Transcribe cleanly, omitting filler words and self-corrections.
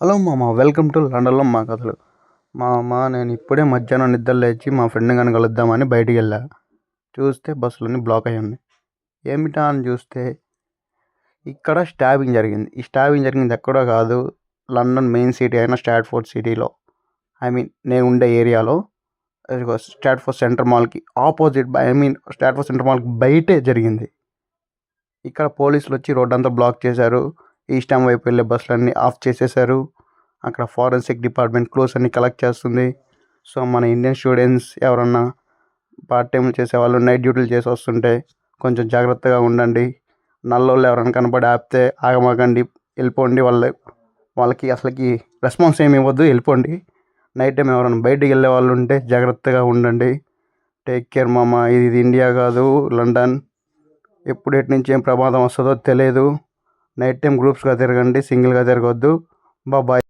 Hello మామ, welcome to లండన్లో మా కథలు. మామ, నేను ఇప్పుడే మధ్యాహ్నం నిద్ర లేచి మా ఫ్రెండ్ కానీ కలుద్దామని బయటికి వెళ్ళా. చూస్తే బస్సులన్నీ బ్లాక్ అయ్యి ఉన్నాయి. ఏమిటా అని చూస్తే ఇక్కడ స్టాబింగ్ జరిగింది. ఈ స్టాబింగ్ జరిగింది ఎక్కడో కాదు, లండన్ మెయిన్ సిటీ అయిన స్టాట్ఫోర్డ్ సిటీలో, నేను ఉండే ఏరియాలో, స్టాట్ఫోర్డ్ సెంటర్ మాల్కి ఆపోజిట్, స్టాట్ఫోర్డ్ సెంటర్ మాల్కి బయటే జరిగింది. ఇక్కడ పోలీసులు వచ్చి రోడ్ అంతా బ్లాక్ చేశారు. ఈస్ట్ హామ్ వైపు వెళ్ళే బస్సులన్నీ ఆఫ్ చేసేసారు. అక్కడ ఫారెన్సిక్ డిపార్ట్మెంట్ క్లోజ్ అన్ని కలెక్ట్ చేస్తుంది. సో మన ఇండియన్ స్టూడెంట్స్ ఎవరన్నా పార్ట్ టైం చేసేవాళ్ళు నైట్ డ్యూటీలు చేసి వస్తుంటే కొంచెం జాగ్రత్తగా ఉండండి. నల్లోళ్ళు ఎవరైనా కనపడి ఆపితే ఆగమాకండి, వెళ్ళిపోండి. వాళ్ళకి అసలుకి రెస్పాన్స్ ఏమి ఇవ్వద్దు, వెళ్ళిపోండి. నైట్ టైం ఎవరైనా బయటికి వెళ్ళే వాళ్ళు ఉంటే జాగ్రత్తగా ఉండండి. టేక్ కేర్ మామ. ఇది ఇండియా కాదు, లండన్. ఎప్పుడు ఎటు నుంచి ఏం ప్రమాదం వస్తుందో తెలియదు. నైట్ టైం గ్రూప్స్గా తిరగండి, సింగిల్గా తిరగొద్దు. బాయ్.